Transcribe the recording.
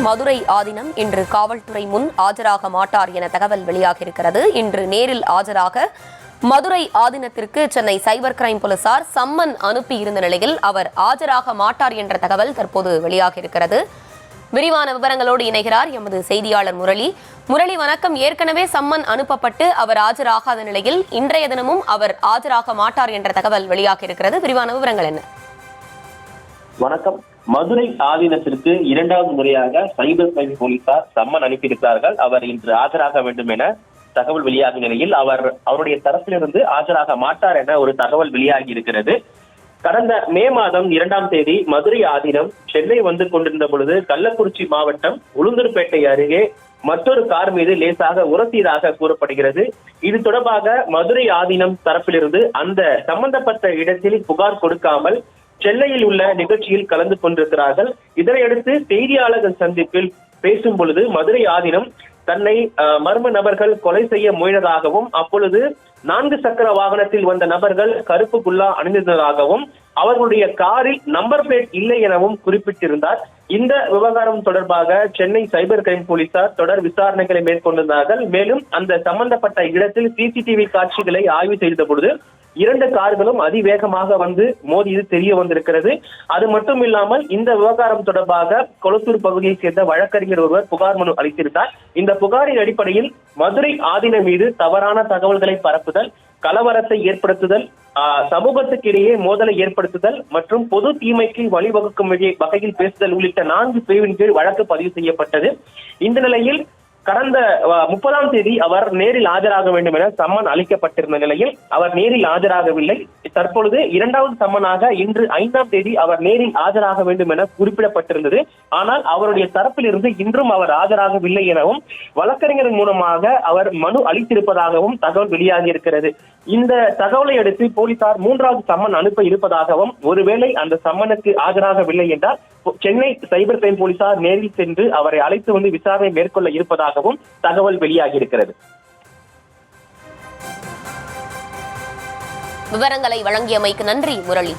மதுரை ஆதீனம் இன்று காவல்துறை முன் ஆஜராக மாட்டார் என தகவல் வெளியாகியிருக்கிறது. இன்று நேரில் ஆஜராக மதுரை ஆதீனத்திற்கு சென்னை சைபர் கிரைம் போலீசார் சம்மன் அனுப்பி இருந்த நிலையில் அவர் ஆஜராக மாட்டார் என்ற தகவல் தற்போது வெளியாகியிருக்கிறது. விரிவான விவரங்களோடு இணைகிறார் எமது செய்தியாளர் முரளி. முரளி, வணக்கம். ஏற்கனவே சம்மன் அனுப்பப்பட்டு அவர் ஆஜராகாத நிலையில் இன்றைய தினமும் அவர் ஆஜராக மாட்டார் என்ற தகவல் வெளியாகியிருக்கிறது. விரிவான விவரங்கள் என்ன? வணக்கம். மதுரை ஆதீனத்திற்கு இரண்டாவது முறையாக சைபர் கிரைம் போலீசார் சம்மன் அனுப்பியிருக்கிறார்கள். அவர் இன்று ஆஜராக வேண்டும் என தகவல் வெளியாகும் நிலையில் அவருடைய தரப்பிலிருந்து ஆஜராக மாட்டார் என ஒரு தகவல் வெளியாகி இருக்கிறது. கடந்த மே மாதம் 2ஆம் தேதி மதுரை ஆதீனம் சென்னை வந்து கொண்டிருந்த பொழுது கள்ளக்குறிச்சி மாவட்டம் உளுந்தூர்பேட்டை அருகே மற்றொரு கார் மீது லேசாக உரசியதாக கூறப்படுகிறது. இது தொடர்பாக மதுரை ஆதீனம் தரப்பிலிருந்து அந்த சம்பந்தப்பட்ட இடத்தில் புகார் கொடுக்காமல் சென்னையில் உள்ள நிகழ்ச்சியில் கலந்து கொண்டிருக்கிறார்கள். இதனையடுத்து செய்தியாளர்கள் சந்திப்பில் பேசும் பொழுது மதுரை ஆதீனம் தன்னை மர்ம நபர்கள் கொலை செய்ய முயன்றதாகவும், அப்பொழுது 4 சக்கர வாகனத்தில் வந்த நபர்கள் கருப்பு குல்லா அணிந்திருந்ததாகவும், அவர்களுடைய காரில் நம்பர் பிளேட் இல்லை எனவும் குறிப்பிட்டிருந்தார். இந்த விவகாரம் தொடர்பாக சென்னை சைபர் கிரைம் போலீசார் தொடர் விசாரணைகளை மேற்கொண்டிருந்தார்கள். மேலும் அந்த சம்பந்தப்பட்ட இடத்தில் சிசிடிவி காட்சிகளை ஆய்வு செய்த பொழுது 2 கார்களும் அதிவேகமாக வந்து மோதியது தெரிய வந்திருக்கிறது. அது மட்டும் இல்லாமல் இந்த விவகாரம் தொடர்பாக கொளத்தூர் பகுதியை சேர்ந்த வழக்கறிஞர் ஒருவர் புகார் மனு அளித்திருந்தார். இந்த புகாரின் அடிப்படையில் மதுரை ஆதீனம் மீது தவறான தகவல்களை பரப்புதல், கலவரத்தை ஏற்படுத்துதல், சமூகத்துக்கு இடையே மோதலை ஏற்படுத்துதல் மற்றும் பொது தீமைக்கு வழிவகுக்கும் வகையில் பேசுதல் உள்ளிட்ட 4 பிரிவின் கீழ் வழக்கு பதிவு செய்யப்பட்டது. இந்த நிலையில் கடந்த 30ஆம் தேதி அவர் நேரில் ஆஜராக வேண்டும் என சம்மன் அளிக்கப்பட்டிருந்த நிலையில் அவர் நேரில் ஆஜராகவில்லை. தற்பொழுது 2வது சம்மனாக இன்று 5ஆம் தேதி அவர் நேரில் ஆஜராக வேண்டும் என குறிப்பிடப்பட்டிருந்தது. ஆனால் அவருடைய தரப்பிலிருந்து இன்றும் அவர் ஆஜராகவில்லை எனவும் வழக்கறிஞர் மூலமாக அவர் மனு அளித்திருப்பதாகவும் தகவல் வெளியாகி இருக்கிறது. இந்த தகவலை அடுத்து போலீசார் 3வது சம்மன் அனுப்ப இருப்பதாகவும், ஒருவேளை அந்த சம்மனுக்கு ஆஜராகவில்லை என்றால் சென்னை சைபர் கிரைம் போலீசார் நேரில் சென்று அவரை அழைத்து வந்து விசாரணை மேற்கொள்ள இருப்பதாகவும் தகவல் வெளியாகி இருக்கிறது. விவரங்களை வழங்கியமைக்கு நன்றி முரளி.